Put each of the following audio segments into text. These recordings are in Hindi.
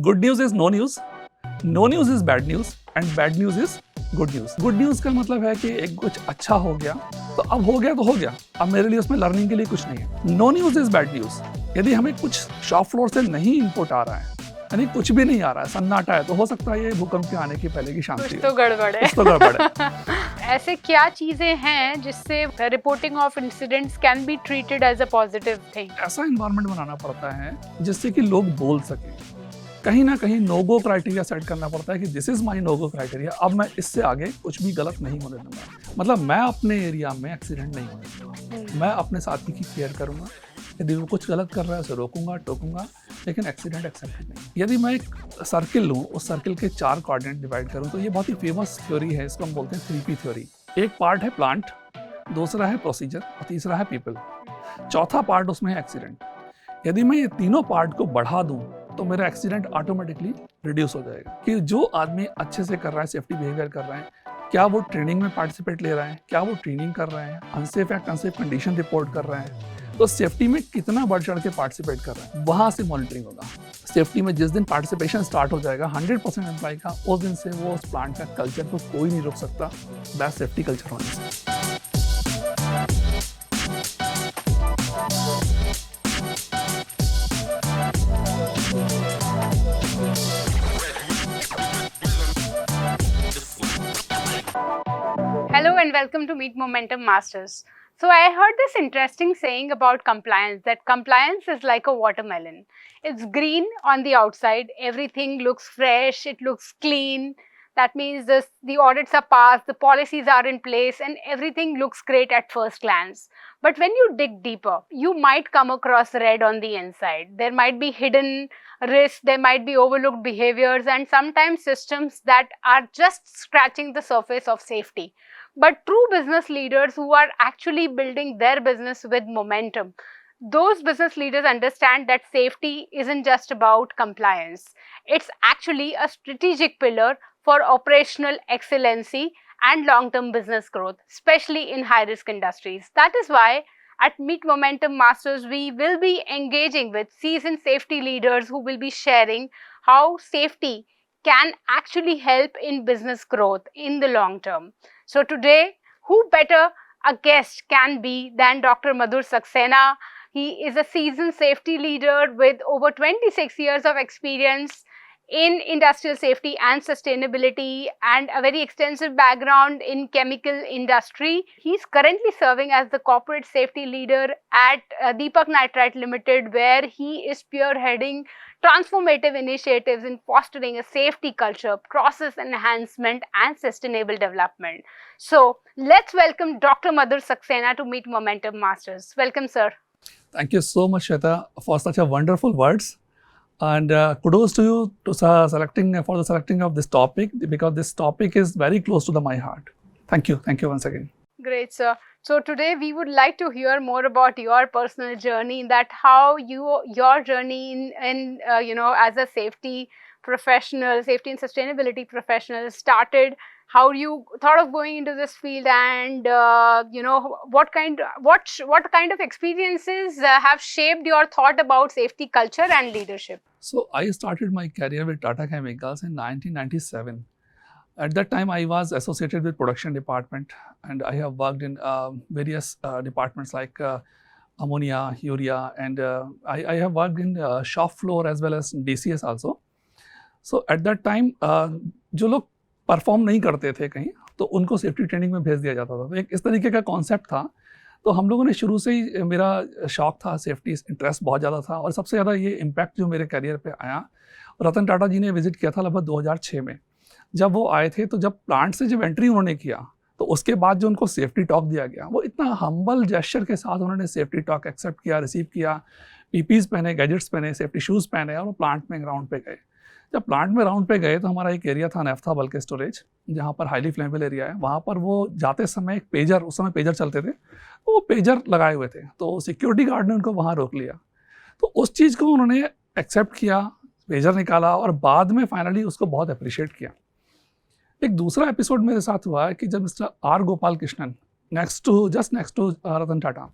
Good news is no news is bad news and bad news is good news. Good news का मतलब है कि एक कुछ अच्छा हो गया तो अब हो गया तो हो गया, अब मेरे लिए उसमें लर्निंग के लिए कुछ नहीं है। No news is bad news. यदि हमें कुछ शॉप फ्लोर से नहीं इनपुट आ रहा है, यानी कुछ भी नहीं आ रहा है, सन्नाटा है, तो हो सकता है ये भूकंप के आने के पहले की शांति कुछ तो गड़बड़ है। कुछ तो गड़बड़ है। ऐसे क्या चीजें हैं जिससे reporting of incidents can be treated as a positive thing? ऐसा इन्वायरमेंट बनाना पड़ता है जिससे कि लोग बोल सकें। कहीं ना कहीं नो गो क्राइटेरिया सेट करना पड़ता है कि this is my no go criteria, अब मैं इससे आगे कुछ भी गलत नहीं होने दूंगा। मतलब मैं अपने एरिया में एक्सीडेंट नहीं होने दूंगा, मैं अपने साथी की केयर करूंगा। यदि वो कुछ गलत कर रहा है उसे रोकूंगा टोकूंगा, लेकिन एक्सीडेंट एक्सेप्टेड नहीं। यदि मैं एक सर्किल लूँ, उस सर्किल के 4 क्वाड्रेंट डिवाइड करूँ, तो ये बहुत ही फेमस थ्योरी है, इसको हम बोलते हैं 3P थ्योरी। एक पार्ट है प्लांट, दूसरा है प्रोसीजर और तीसरा है पीपल, चौथा पार्ट उसमें है एक्सीडेंट। यदि मैं ये तीनों पार्ट को बढ़ा दूं तो मेरा एक्सीडेंट ऑटोमेटिकली रिड्यूस हो जाएगा। कि जो आदमी अच्छे से कर रहा है, सेफ्टी बिहेवियर कर रहा है, क्या वो ट्रेनिंग में पार्टिसिपेट ले रहा है, क्या वो ट्रेनिंग कर रहे हैं, unsafe act unsafe condition report कर रहे हैं, तो सेफ्टी में कितना बढ़ चढ़ के पार्टिसिपेट कर रहा है, वहाँ से मॉनिटरिंग होगा। सेफ्टी में जिस दिन पार्टिसिपेशन स्टार्ट हो जाएगा 100% एम्प्लॉय का, उस दिन से वो उस प्लांट का कल्चर को कोई नहीं रोक सकता बेस्ट सेफ्टी कल्चर होने से। Hello and welcome to Meet Momentum Masters. So I heard this interesting saying about compliance, that compliance is like a watermelon. It's green on the outside, everything looks fresh, it looks clean. That means the audits are passed, the policies are in place, and everything looks great at first glance. But when you dig deeper, you might come across red on the inside. There might be hidden risks, there might be overlooked behaviors, and sometimes systems that are just scratching the surface of safety. But true business leaders who are actually building their business with momentum, those business leaders understand that safety isn't just about compliance. It's actually a strategic pillar for operational excellency and long-term business growth, especially in high-risk industries. That is why at Meet Momentum Masters, we will be engaging with seasoned safety leaders who will be sharing how safety can actually help in business growth in the long term. So today, who better a guest can be than Dr. Madhur Saxena. He is a seasoned safety leader with over 26 years of experience in industrial safety and sustainability and a very extensive background in chemical industry. He's currently serving as the corporate safety leader at Deepak Nitrite Limited, where he is spearheading transformative initiatives in fostering a safety culture, process enhancement, and sustainable development. So, let's welcome Dr. Madhur Saxena to Meet Momentum Masters. Welcome, sir. Thank you so much, Shweta, for such a wonderful words. And kudos to you to selecting of this topic, because this topic is very close to my heart. Thank you once again. Great, sir. So today we would like to hear more about your personal journey, that how your journey in as a safety professional, safety and sustainability professional started, how you thought of going into this field, and what kind of experiences have shaped your thought about safety culture and leadership. So I started my career with Tata Chemicals in 1997. At that time, I was associated with production department, and I have worked in various departments like ammonia, urea, and I have worked in shop floor as well as DCS also. So at that time, जो लोग परफॉर्म नहीं करते थे कहीं, तो उनको सेफ्टी ट्रेनिंग में भेज दिया जाता था। तो एक इस तरीके का कॉन्सेप्ट था। तो हम लोगों ने शुरू से ही, मेरा शौक था, सेफ्टी इंटरेस्ट बहुत ज़्यादा था, और सबसे ज़्यादा ये इम्पैक्ट जो मेरे करियर पे आया, रतन टाटा जी ने विजिट किया था लगभग 2006 में। जब वो आए थे, तो जब प्लांट से जब एंट्री उन्होंने किया, तो उसके बाद जो उनको सेफ्टी टॉक दिया गया, वो इतना हम्बल जेस्चर के साथ उन्होंने सेफ्टी टॉक एक्सेप्ट किया, रिसीव किया, पीपीज पहने, गैजेट्स पहने, सेफ्टी शूज़ पहने, और वो प्लांट में राउंड पे गए। जब प्लांट में राउंड पे गए, तो हमारा एक एरिया था नेफ्था बल्क स्टोरेज, जहाँ पर हाईली फ्लेमेबल एरिया है। वहाँ पर वो जाते समय एक पेजर, उस समय पेजर चलते थे, तो वो पेजर लगाए हुए थे, तो सिक्योरिटी गार्ड ने उनको वहाँ रोक लिया। तो उस चीज़ को उन्होंने एक्सेप्ट किया, पेजर निकाला, और बाद में फाइनली उसको बहुत अप्रिशिएट किया। एक दूसरा एपिसोड मेरे साथ हुआ है कि जब mister R Gopal Krishnan, just next to Ratan Tata,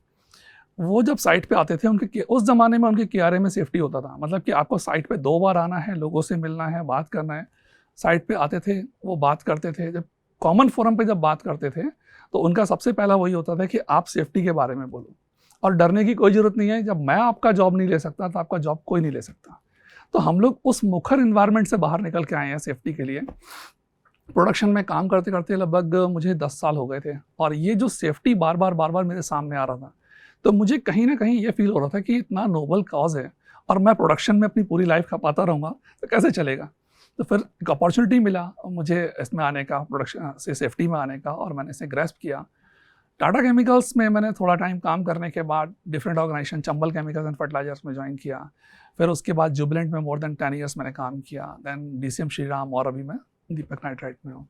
वो जब साइट पे आते थे उनके उस ज़माने में उनके KRA में सेफ्टी होता था, मतलब कि आपको साइट पे 2 बार आना है, लोगों से मिलना है, बात करना है। साइट पे आते थे, वो बात करते थे, जब कॉमन फोरम पे जब बात करते थे तो उनका सबसे पहला वही होता था कि आप सेफ्टी के बारे में बोलो और डरने की कोई ज़रूरत नहीं है, जब मैं आपका जॉब नहीं ले सकता तो आपका जॉब कोई नहीं ले सकता। तो हम लोग उस मुखर इन्वायरमेंट से बाहर निकल के आए हैं सेफ्टी के लिए। प्रोडक्शन में काम करते करते लगभग मुझे 10 साल हो गए थे और ये जो सेफ्टी बार बार मेरे सामने आ रहा था, तो मुझे कहीं ना कहीं ये फील हो रहा था कि इतना नोबल कॉज है और मैं प्रोडक्शन में अपनी पूरी लाइफ खपाता रहूँगा तो कैसे चलेगा। तो फिर एक अपॉर्चुनिटी मिला मुझे इसमें आने का, प्रोडक्शन से सेफ्टी में आने का, और मैंने इसे ग्रेस्प किया। टाटा केमिकल्स में मैंने थोड़ा टाइम काम करने के बाद different organization, Chambal chemicals and fertilizers में ज्वाइन किया। फिर उसके बाद जुबिलेंट में मोर देन 10 ईयर्स मैंने काम किया। देन DCM श्रीराम, और अभी मैं दीपक नाइट्राइट में हूँ।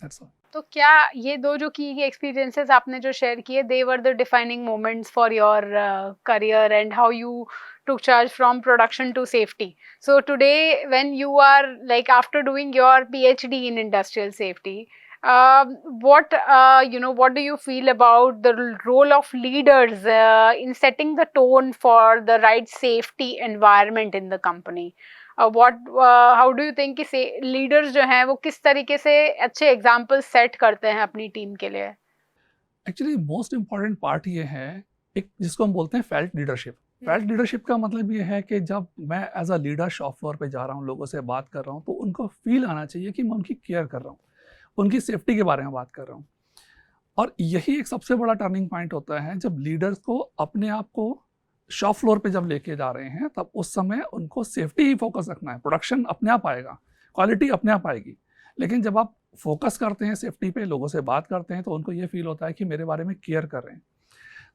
That's all. तो क्या ये दो जो की एक्सपीरियंसेस आपने जो शेयर किए, they were the defining moments for your career and how you took charge from production to safety? So today when you are like after doing your PhD in industrial safety, what what do you feel about the role of leaders in setting the tone for the right safety environment in the company? How do you think कि leaders जो हैं वो किस तरीके से अच्छे एग्जाम्पल सेट करते हैं अपनी टीम के लिए? एक्चुअली मोस्ट इम्पॉर्टेंट पार्ट ये है, एक जिसको हम बोलते हैं फेल्ट लीडरशिप। फेल्ट लीडरशिप का मतलब ये है कि जब मैं as a leader shop floor पे जा रहा हूँ, लोगों से बात कर रहा हूँ, तो उनको फील आना चाहिए कि मैं उनकी केयर कर रहा हूँ, उनकी सेफ्टी के बारे में बात कर रहा हूँ। और यही एक सबसे बड़ा टर्निंग पॉइंट होता है जब लीडर्स को अपने आप को शॉप फ्लोर पे जब लेके जा रहे हैं, तब उस समय उनको सेफ्टी ही फोकस रखना है। प्रोडक्शन अपने आप आएगा, क्वालिटी अपने आप आएगी, लेकिन जब आप फोकस करते हैं सेफ्टी पे, लोगों से बात करते हैं, तो उनको ये फील होता है कि मेरे बारे में केयर कर रहे हैं।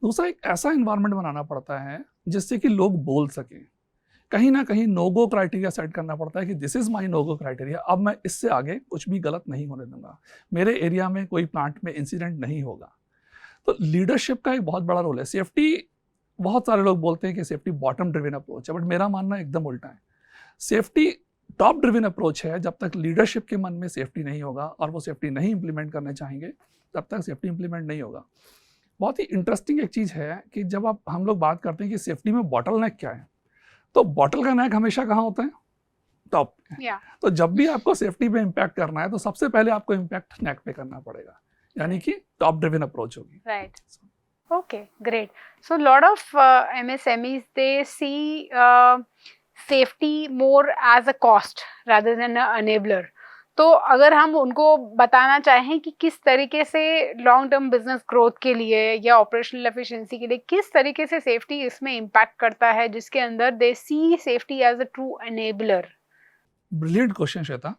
दूसरा, एक ऐसा इन्वायरमेंट बनाना पड़ता है जिससे कि लोग बोल सकें। कहीं ना कहीं नो गो क्राइटेरिया सेट करना पड़ता है कि this is my no go criteria, अब मैं इससे आगे कुछ भी गलत नहीं होने दूंगा, मेरे एरिया में कोई प्लांट में इंसिडेंट नहीं होगा। तो लीडरशिप का एक बहुत बड़ा रोल है। सेफ्टी, बहुत सारे लोग बोलते हैं कि सेफ्टी बॉटम ड्रिवन अप्रोच है, बट मेरा मानना एकदम उल्टा है। सेफ्टी टॉप ड्रिवन अप्रोच है। जब तक लीडरशिप के मन में सेफ्टी नहीं होगा और वो सेफ्टी नहीं इंप्लीमेंट करने चाहेंगे, तब तक सेफ्टी इंप्लीमेंट नहीं होगा। बहुत ही इंटरेस्टिंग एक चीज़ है कि जब हम लोग बात करते हैं कि सेफ्टी में बॉटल नेक क्या है, तो बॉटल का नेक हमेशा कहाँ होता है? टॉप पे। तो जब भी आपको सेफ्टी पे इम्पैक्ट करना है, तो सबसे पहले आपको इम्पैक्ट नेक पे करना पड़ेगा, यानी कि टॉप ड्रिवन अप्रोच होगी। Right. Okay, great. So a lot of MSMEs, they see safety more as a cost rather than an enabler. तो अगर हम उनको बताना चाहें कि किस तरीके से लॉन्ग टर्म बिजनेस ग्रोथ के लिए या ऑपरेशनल एफिशिएंसी के लिए किस तरीके से सेफ्टी इसमें इम्पैक्ट करता है, जिसके अंदर they see safety as a true enabler. Brilliant question Shweta.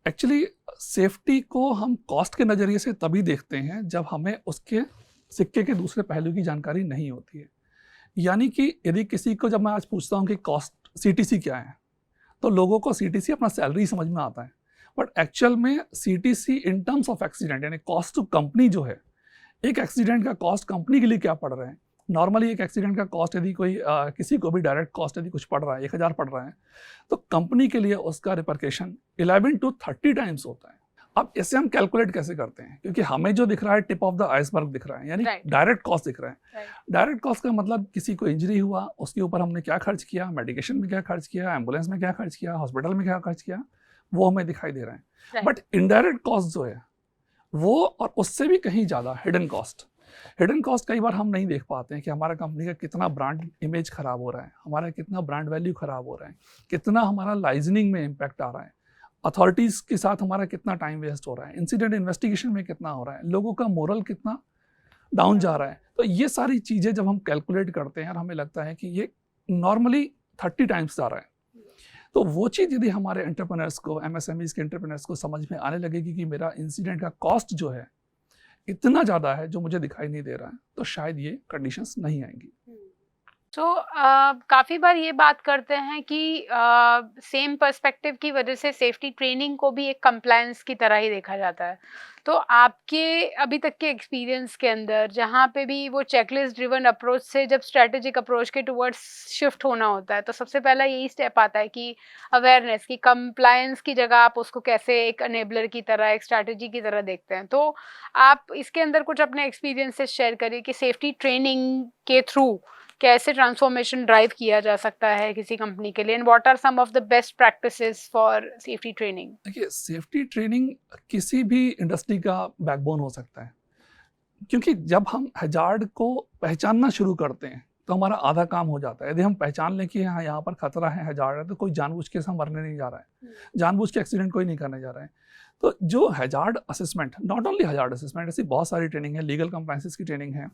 Actually safety को हम कॉस्ट के नज़रिए से तभी देखते हैं जब हमें उसके सिक्के के दूसरे पहलू की जानकारी नहीं होती है। यानी कि यदि किसी को, जब मैं आज पूछता हूँ कि कॉस्ट CTC क्या है, तो लोगों को CTC अपना सैलरी समझ में आता है, बट एक्चुअल में CTC in terms of accident, यानी कॉस्ट टू कंपनी जो है, एक एक्सीडेंट का कॉस्ट कंपनी के लिए क्या पड़ रहा है। नॉर्मली एक एक्सीडेंट का कॉस्ट यदि कोई किसी को भी डायरेक्ट कॉस्ट यदि कुछ पड़ रहा है, 1000 पड़ रहा है, तो कंपनी के लिए उसका रिपरकेशन 11 to 30 टाइम्स होता है। अब इसे हम कैलकुलेट कैसे करते हैं, क्योंकि हमें जो दिख रहा है टिप ऑफ द आइसबर्ग दिख रहा है, यानी डायरेक्ट कॉस्ट दिख रहा है। डायरेक्ट कॉस्ट का मतलब किसी को इंजरी हुआ, उसके ऊपर हमने क्या खर्च किया, मेडिकेशन में क्या खर्च किया, एम्बुलेंस में क्या खर्च किया, हॉस्पिटल में क्या खर्च किया, वो हमें दिखाई दे रहा है। बट इनडायरेक्ट कॉस्ट जो है वो, और उससे भी कहीं ज़्यादा हिडन कॉस्ट कई बार हम नहीं देख पाते हैं कि हमारा कंपनी का कितना ब्रांड इमेज खराब हो रहा है, हमारा कितना ब्रांड वैल्यू खराब हो रहा है, कितना हमारा लाइजनिंग में इम्पैक्ट आ रहा है, अथॉरिटीज़ के साथ हमारा कितना टाइम वेस्ट हो रहा है, इंसिडेंट इन्वेस्टिगेशन में कितना हो रहा है, लोगों का मोरल कितना डाउन जा रहा है। तो ये सारी चीज़ें जब हम कैलकुलेट करते हैं और हमें लगता है कि ये नॉर्मली 30 टाइम्स जा रहा है, तो वो चीज़ यदि हमारे एंटरप्रेन्योर्स को, MSMEs के एंटरप्रेन्योर्स को समझ में आने लगेगी कि मेरा इंसिडेंट का कॉस्ट जो है इतना ज़्यादा है जो मुझे दिखाई नहीं दे रहा है, तो शायद ये कंडीशंस नहीं आएंगी। तो काफ़ी बार ये बात करते हैं कि सेम पर्सपेक्टिव की वजह से सेफ्टी ट्रेनिंग को भी एक कंप्लायंस की तरह ही देखा जाता है। तो आपके अभी तक के एक्सपीरियंस के अंदर जहाँ पे भी वो चेकलिस्ट ड्रिवन अप्रोच से जब स्ट्रैटेजिक अप्रोच के टुवर्ड्स शिफ्ट होना होता है, तो सबसे पहला यही स्टेप आता है कि अवेयरनेस की कंप्लायंस की जगह आप उसको कैसे एक एनेबलर की तरह, एक स्ट्रैटेजी की तरह देखते हैं। तो आप इसके अंदर कुछ अपने एक्सपीरियंसेस शेयर करिए कि सेफ्टी ट्रेनिंग के थ्रू कैसे ट्रांसफॉर्मेशन ड्राइव किया जा सकता है किसी कंपनी के लिए, and what are some of the best practices for safety training? देखिए, सेफ्टी ट्रेनिंग किसी भी इंडस्ट्री का बैकबोन हो सकता है, क्योंकि जब हम हैजार्ड को पहचानना शुरू करते हैं तो हमारा आधा काम हो जाता है। यदि हम पहचान लें कि हाँ, यहाँ पर खतरा है, हैजार्ड है, तो कोई जानबूझ के हम मरने नहीं जा रहा है, जानबूझ के एक्सीडेंट कोई नहीं करने जा रहा है। तो जो hazard assessment, not only hazard assessment, ऐसी बहुत सारी ट्रेनिंग है, लीगल कंप्लायंसेस की ट्रेनिंग है।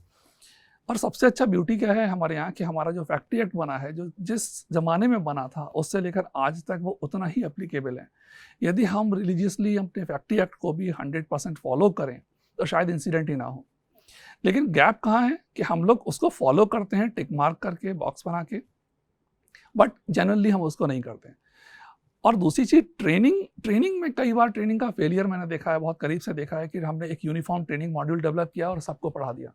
और सबसे अच्छा ब्यूटी क्या है हमारे यहाँ कि हमारा जो फैक्ट्री एक्ट बना है, जो जिस ज़माने में बना था उससे लेकर आज तक वो उतना ही एप्लीकेबल है। यदि हम रिलीजियसली अपने फैक्ट्री एक्ट को भी 100% फॉलो करें तो शायद इंसिडेंट ही ना हो। लेकिन गैप कहाँ है कि हम लोग उसको फॉलो करते हैं टिक मार्क करके, बॉक्स बना के, बट जनरली हम उसको नहीं करते हैं। और दूसरी चीज़, ट्रेनिंग में कई बार ट्रेनिंग का फेलियर मैंने देखा है, बहुत करीब से देखा है कि हमने एक यूनिफॉर्म ट्रेनिंग मॉड्यूल डेवलप किया और सबको पढ़ा दिया।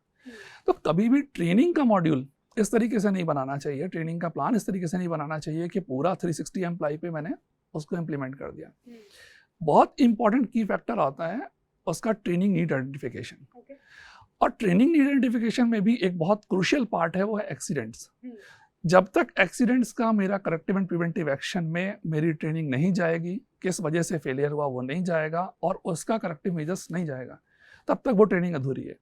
तो कभी भी ट्रेनिंग का मॉड्यूल इस तरीके से नहीं बनाना चाहिए, ट्रेनिंग का प्लान इस तरीके से नहीं बनाना चाहिए कि पूरा 360 एम्प्लॉय पे मैंने उसको इम्प्लीमेंट कर दिया। बहुत इंपॉर्टेंट की फैक्टर आता है उसका ट्रेनिंग नीड आइडेंटिफिकेशन। और ट्रेनिंग नीड आइडेंटिफिकेशन में भी एक बहुत क्रूशियल पार्ट है, वो है एक्सीडेंट्स। जब तक एक्सीडेंट्स का मेरा करेक्टिव एंड प्रिवेंटिव एक्शन में मेरी ट्रेनिंग नहीं जाएगी, किस वजह से फेलियर हुआ वो नहीं जाएगा और उसका करेक्टिव मेजर्स नहीं जाएगा, तब तक वो ट्रेनिंग अधूरी है।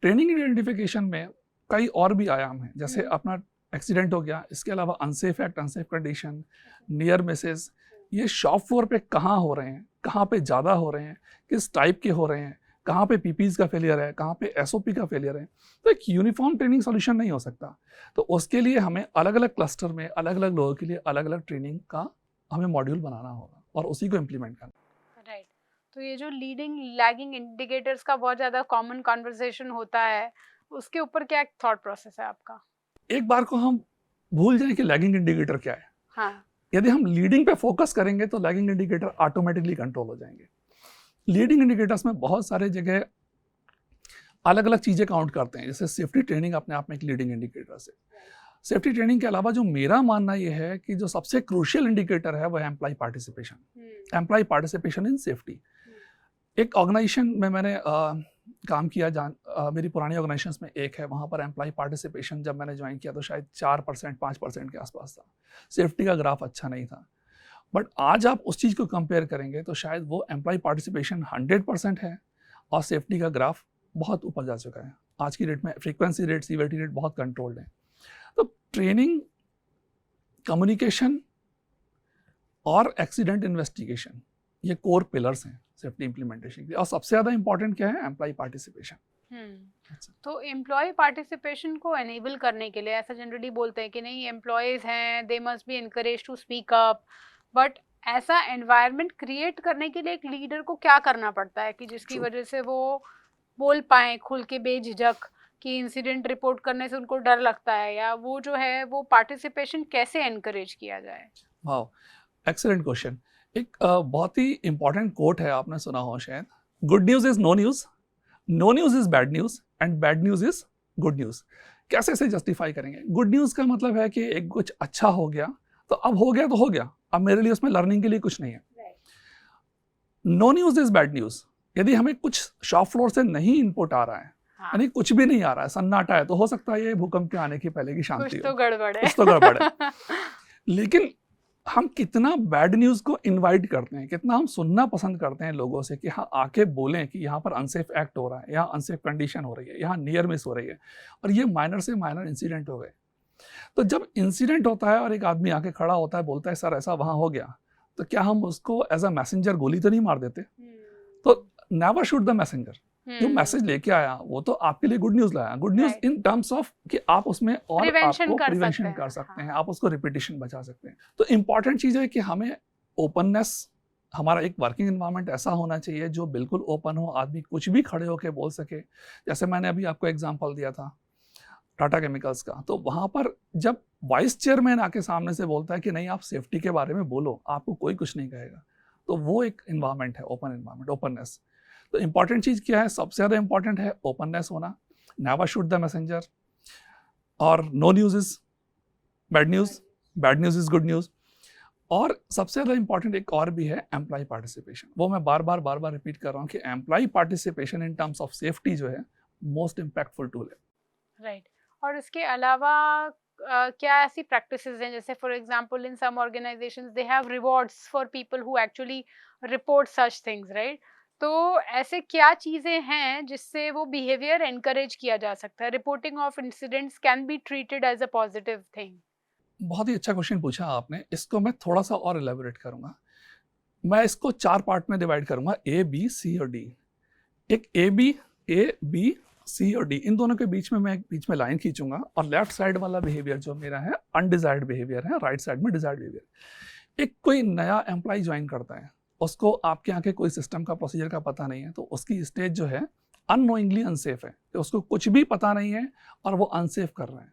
ट्रेनिंग आइडेंटिफिकेशन में कई और भी आयाम हैं, जैसे अपना एक्सीडेंट हो गया, इसके अलावा unsafe act, unsafe condition, near Mrs, ये शॉप फ्लोर पे कहाँ हो रहे हैं, कहाँ पे ज़्यादा हो रहे हैं, किस टाइप के हो रहे हैं, कहाँ पे पीपीज का फेलियर है, कहाँ पे एसओपी का फेलियर है। तो एक यूनिफॉर्म ट्रेनिंग सॉल्यूशन नहीं हो सकता। तो उसके लिए हमें अलग अलग क्लस्टर में अलग अलग लोगों के लिए अलग अलग ट्रेनिंग का हमें मॉड्यूल बनाना होगा और उसी को इम्प्लीमेंट करना। राइट। तो ये जो लीडिंग लैगिंग इंडिकेटर्स का बहुत ज़्यादा कॉमन कॉन्वर्सेशन होता है, उसके ऊपर क्या थॉट प्रोसेस है आपका? एक बार को हम भूल जाएं कि लैगिंग इंडिकेटर क्या है। हाँ। यदि हम लीडिंग पे फोकस करेंगे तो लैगिंग इंडिकेटर ऑटोमेटिकली कंट्रोल हो जाएंगे। लीडिंग इंडिकेटर्स में बहुत सारे जगह अलग अलग चीज़ें काउंट करते हैं, जैसे सेफ्टी ट्रेनिंग अपने आप में एक लीडिंग इंडिकेटर है। सेफ्टी ट्रेनिंग के अलावा जो मेरा मानना ये है कि जो सबसे क्रूशियल इंडिकेटर है वो है employee participation, employee participation in safety. एक ऑर्गेनाइजेशन में मैंने काम किया, मेरी पुरानी ऑर्गेनाइजेशंस में एक है, वहाँ पर एम्प्लॉय पार्टिसिपेशन जब मैंने ज्वाइन किया तो शायद 4% 5% के आसपास था। सेफ्टी का ग्राफ अच्छा नहीं था, बट आज आप उस चीज़ को कंपेयर करेंगे तो शायद वो एम्प्लॉय पार्टिसिपेशन 100% है और सेफ्टी का ग्राफ बहुत ऊपर जा चुका है। आज की डेट में फ्रीक्वेंसी रेट, सीवियरिटी रेट बहुत कंट्रोल्ड है। तो ट्रेनिंग, कम्युनिकेशन और एक्सीडेंट इन्वेस्टिगेशन, ये कोर पिलर्स हैं सेफ्टी इंप्लीमेंटेशन के। और सबसे ज़्यादा इंपॉर्टेंट क्या है? Employee participation. तो एम्प्लॉय पार्टिसिपेशन को एनेबल करने के लिए ऐसा जनरली बोलते हैं कि नहीं, एम्प्लॉयज़ हैं, they must be encourage to speak up, but ऐसा एनवायरनमेंट क्रिएट करने के लिए एक लीडर को क्या करना पड़ता है कि जिसकी वजह से वो बोल पाएँ खुल के बेझिझक, कि इंसिडेंट रिपोर्ट करने से उनको डर लगता है, या वो जो है वो पार्टिसिपेशन कैसे एनकरेज किया जाए? वाह, एक्सीलेंट क्वेश्चन। एक बहुत ही इंपॉर्टेंट कोट है, आपने सुना हो शायद, good news is no news, no news is bad news and bad news is good news. कैसे इसे जस्टिफाई करेंगे? गुड न्यूज़ का मतलब है कि एक कुछ अच्छा हो गया तो अब हो गया तो हो गया, अब मेरे लिए उसमें लर्निंग के लिए कुछ नहीं है। No news is bad news, यदि हमें कुछ शॉप फ्लोर से नहीं इनपुट आ रहा है, यानी कुछ भी नहीं आ रहा है, सन्नाटा है, तो हो सकता है ये भूकंप के आने के पहले की शांति कुछ तो गड़बड़ है, कुछ तो गड़बड़ है। लेकिन हम कितना बैड न्यूज़ को इनवाइट करते हैं, कितना हम सुनना पसंद करते हैं लोगों से कि हाँ आके बोलें कि यहाँ पर अनसेफ एक्ट हो रहा है, यहाँ अनसेफ कंडीशन हो रही है, यहाँ नियर मिस हो रही है, और ये माइनर से माइनर इंसिडेंट हो गए। तो जब इंसिडेंट होता है और एक आदमी आके खड़ा होता है, बोलता है सर ऐसा वहाँ हो गया, तो क्या हम उसको एज अ मैसेंजर गोली तो नहीं मार देते? तो नेवर शूट द मैसेंजर। जो मैसेज लेके आया वो तो आपके लिए गुड न्यूज़ लाया, good news in terms of कि आप उसमें और आपको प्रिवेंशन कर सकते हैं, आप उसको रिपीटिशन बचा सकते हैं। तो इम्पॉर्टेंट चीज़ है कि हमें ओपननेस, हमारा एक वर्किंग एनवायरनमेंट ऐसा होना चाहिए जो बिल्कुल ओपन हो, आदमी कुछ भी खड़े होकर बोल सके। जैसे मैंने अभी आपको एग्जांपल दिया था, टाटा केमिकल्स का, तो वहाँ पर जब वाइस चेयरमैन आके सामने से बोलता है कि नहीं आप सेफ्टी के बारे में बोलो, आपको कोई कुछ नहीं कहेगा, तो वो एक इन्वायरमेंट है, ओपन इन्वायरमेंट, ओपननेस। तो इंपॉर्टेंट चीज़ क्या है, सबसे ज़्यादा इंपॉर्टेंट है ओपननेस होना, नेवर शूट द मैसेंजर, और no news is bad news, bad news is good news. और सबसे ज़्यादा इंपॉर्टेंट एक और भी है एम्प्लॉय पार्टिसिपेशन, वो मैं बार बार रिपीट कर रहा हूँ कि employee participation in terms of safety जो है मोस्ट इम्पैक्टफुल टूल है। राइट। और इसके अलावा क्या ऐसी प्रैक्टिसेस हैं, जैसे for example in some organizations they have rewards for people who actually report such things, right? तो ऐसे क्या चीजें हैं जिससे वो बिहेवियर एनकरेज किया जा सकता है? Reporting of incidents can be treated as a positive thing. बहुत ही अच्छा क्वेश्चन पूछा आपने, इसको मैं थोड़ा सा और एलेबोरेट करूंगा। मैं इसको 4 पार्ट में डिवाइड करूंगा, ए, बी, सी और डी। एक ए बी सी और डी, इन दोनों के बीच में मैं बीच में लाइन खींचूंगा, और लेफ्ट साइड वाला बिहेवियर जो मेरा है अनडिजायर्ड बिहेवियर है, राइट साइड में डिजायर्ड बिहेवियर। एक कोई नया एम्प्लॉय ज्वाइन करता है, उसको आपके यहाँ के कोई सिस्टम का प्रोसीजर का पता नहीं है, तो उसकी स्टेज जो है अननोइंगली अनसेफ है, तो उसको कुछ भी पता नहीं है और वो अनसेफ कर रहे हैं।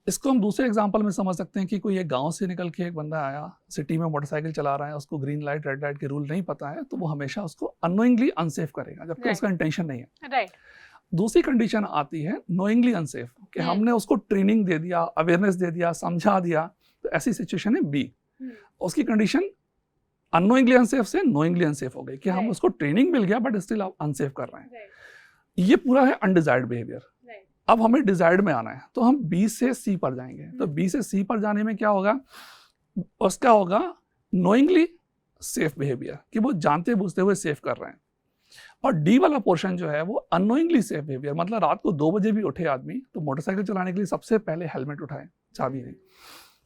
इसको हम दूसरे एग्जांपल में समझ सकते हैं कि कोई एक गांव से निकल के एक बंदा आया, सिटी में मोटरसाइकिल चला रहा है, उसको ग्रीन लाइट रेड लाइट के रूल नहीं पता है, तो वो हमेशा उसको अननोइंगली अनसेफ करेगा, जबकि Right. उसका इंटेंशन नहीं है। राइट। दूसरी कंडीशन आती है नोइंगली अनसेफ, कि हमने उसको ट्रेनिंग दे दिया, अवेयरनेस दे दिया, समझा दिया, तो ऐसी सिचुएशन है बी। उसकी कंडीशन अननोइंगली अनसेफ से नोइंगली अनसेफ हो गई, कि हम Right. उसको ट्रेनिंग मिल गया बट स्टिल अनसेफ कर रहे हैं। राइट। ये पूरा है अनडिजायर्ड बिहेवियर। अब हमें डिजायर्ड में आना है, तो हम बी से सी पर जाएंगे। तो बी से सी पर जाने में क्या होगा, उसका होगा नोइंगली सेफ बिहेवियर, कि वो जानते बूझते हुए सेफ कर रहे हैं। और डी वाला पोर्शन जो है वो अननोइंगली सेफ बिहेवियर, मतलब रात को 2 बजे भी उठे आदमी तो मोटरसाइकिल चलाने के लिए सबसे पहले हेलमेट उठाए, चाबी नहीं।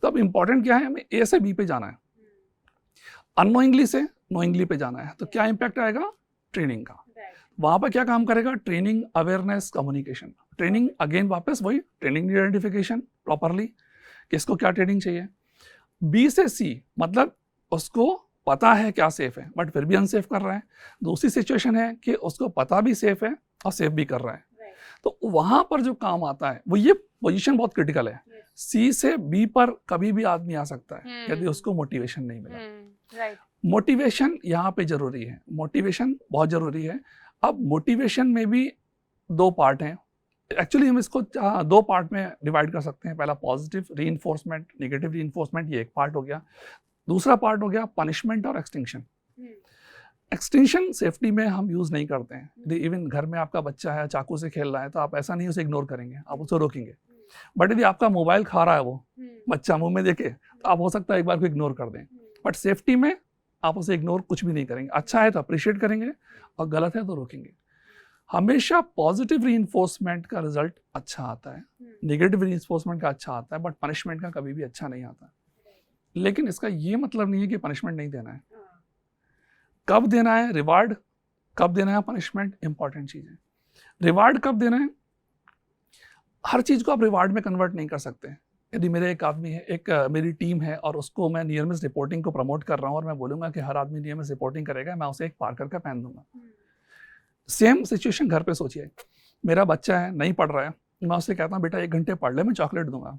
तो अब इंपॉर्टेंट क्या है, हमें ए से बी पे जाना है, अननोइंगली से नोइंगली पे जाना है। तो क्या इंपैक्ट आएगा, ट्रेनिंग का। वहां पर क्या काम करेगा, training, awareness, communication. Training again वापस वही ट्रेनिंग आइडेंटिफिकेशन प्रॉपरली, किसको क्या ट्रेनिंग चाहिए। बी से सी मतलब उसको पता है क्या सेफ है बट फिर भी अनसेफ कर रहा है। दूसरी सिचुएशन है कि उसको पता भी सेफ है और सेफ भी कर रहा है। तो वहां पर जो काम आता है वो, ये पोजीशन बहुत क्रिटिकल है। सी से बी पर कभी भी आदमी आ सकता है यदि उसको मोटिवेशन नहीं मिला। मोटिवेशन यहाँ पे जरूरी है, मोटिवेशन बहुत जरूरी है। अब मोटिवेशन में भी 2 पार्ट हैं। एक्चुअली हम इसको 2 पार्ट में डिवाइड कर सकते हैं। पहला पॉजिटिव रीइंफोर्समेंट, नेगेटिव रीइंफोर्समेंट, ये एक पार्ट हो गया। दूसरा पार्ट हो गया पनिशमेंट और एक्सटिंक्शन। एक्सटिंक्शन सेफ्टी में हम यूज नहीं करते हैं। इवन घर में आपका बच्चा है, चाकू से खेल रहा है, तो आप ऐसा नहीं उसे इग्नोर करेंगे, आप उसे रोकेंगे। बट यदि आपका मोबाइल खा रहा है वो बच्चा मुंह में देखे, तो आप हो सकता है एक बार को इग्नोर कर दें। बट सेफ्टी में आप उसे इग्नोर कुछ भी नहीं करेंगे। अच्छा है तो अप्रिशिएट करेंगे और गलत है तो रोकेंगे। हमेशा पॉजिटिव रीइंफोर्समेंट का रिजल्ट अच्छा आता है, नेगेटिव रीइंफोर्समेंट का अच्छा आता है, बट पनिशमेंट का कभी भी अच्छा नहीं आता। लेकिन इसका ये मतलब नहीं है कि पनिशमेंट नहीं देना है। कब देना है रिवार्ड, कब देना है पनिशमेंट, इंपॉर्टेंट चीज है। रिवार्ड कब देना है, हर चीज को आप रिवार्ड में कन्वर्ट नहीं कर सकते। यदि मेरे एक आदमी है, एक मेरी टीम है और उसको मैं नियर मिस रिपोर्टिंग को प्रमोट कर रहा हूँ और मैं बोलूंगा कि हर आदमी नियर मिस रिपोर्टिंग करेगा, मैं उसे एक पार्कर का पहन दूंगा। सेम सिचुएशन घर पे सोचिए, मेरा बच्चा है, नहीं पढ़ रहा है, मैं उससे कहता हूँ बेटा 1 घंटे पढ़ ले, मैं चॉकलेट दूंगा।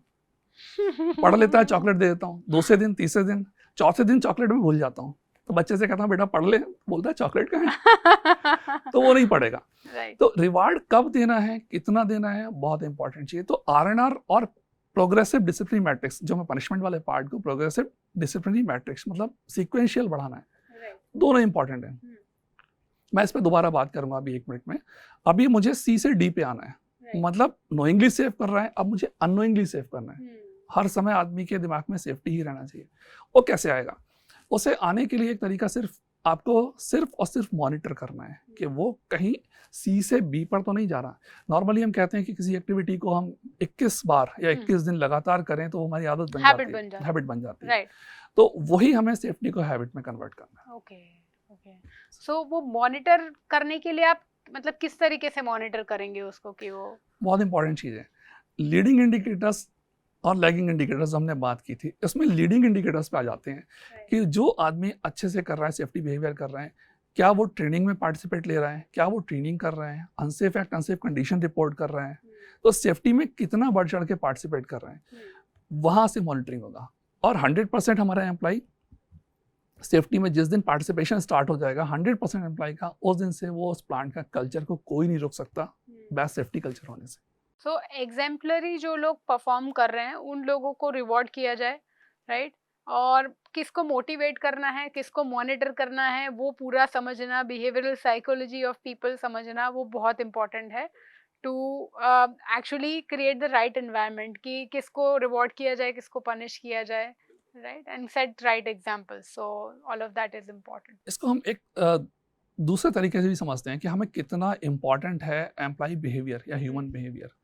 पढ़ लेता है, चॉकलेट दे देता हूँ। दूसरे दिन, तीसरे दिन, चौथे दिन चॉकलेट में भूल जाता हूँ, तो बच्चे से कहता हूँ बेटा पढ़ ले, बोलता है चॉकलेट कहाँ है, तो वो नहीं पढ़ेगा। तो रिवार्ड कब देना है, कितना देना है, बहुत इंपॉर्टेंट चीज है। तो RNR और प्रोग्रेसिव डिसिप्लिन मैट्रिक्स, जो मैं पनिशमेंट वाले पार्ट को प्रोग्रेसिव डिसिप्लिनरी मैट्रिक्स मतलब सीक्वेंशियल बढ़ाना है, दोनों इंपॉर्टेंट है। मैं इस पर दोबारा बात करूंगा अभी 1 मिनट में। अभी मुझे सी से डी पे आना है, मतलब नोइंगली सेव कर रहा है, अब मुझे अननोइंगली सेव करना है। हर समय आदमी के दिमाग में सेफ्टी ही रहना चाहिए। वो कैसे आएगा, उसे आने के लिए एक तरीका आपको सिर्फ और सिर्फ मॉनिटर करना है कि वो कहीं सी से बी पर तो नहीं जा रहा। नॉर्मली हम कहते हैं कि किसी एक्टिविटी को हम 21 बार या 21 दिन लगातार करें तो वो हमारी आदत बन जाती है, हैबिट बन जाती है। तो वही हमें सेफ्टी को हैबिट में कन्वर्ट करना है। ओके। सो वो मॉनिटर करने के लिए आप मतलब किस तरीके से मॉनिटर करेंगे उसको, कि वो बहुत इंपॉर्टेंट चीज है। लीडिंग इंडिकेटर्स और लैगिंग इंडिकेटर्स हमने बात की थी, इसमें लीडिंग इंडिकेटर्स पे आ जाते हैं कि जो आदमी अच्छे से कर रहा है, सेफ्टी बिहेवियर कर रहा है, क्या वो ट्रेनिंग में पार्टिसिपेट ले रहा है, क्या वो ट्रेनिंग कर रहे हैं, unsafe act unsafe condition report कर रहे हैं, तो सेफ्टी में कितना बढ़ चढ़ के पार्टिसिपेट कर रहे हैं, वहां से मॉनिटरिंग होगा। और 100% हमारा एम्प्लॉय सेफ्टी में जिस दिन पार्टिसिपेशन स्टार्ट हो जाएगा, 100% एम्प्लॉय का, उस दिन से वो उस प्लांट का कल्चर को कोई नहीं रोक सकता बेस्ट सेफ्टी कल्चर होने से। सो एग्जाम्पलरी जो लोग परफॉर्म कर रहे हैं उन लोगों को रिवॉर्ड किया जाए, राइट? और किसको मोटिवेट करना है, किसको मॉनिटर करना है, वो पूरा समझना, बिहेवियरल साइकोलॉजी ऑफ पीपल समझना, वो बहुत इंपॉर्टेंट है to actually create the right environment कि किसको रिवॉर्ड किया जाए, किसको पनिश किया जाए, right? And set right examples, so all of that is important. इसको हम एक दूसरे तरीके से भी समझते हैं कि हमें कितना इम्पॉर्टेंट है एम्प्लॉय बिहेवियर या ह्यूमन बिहेवियर।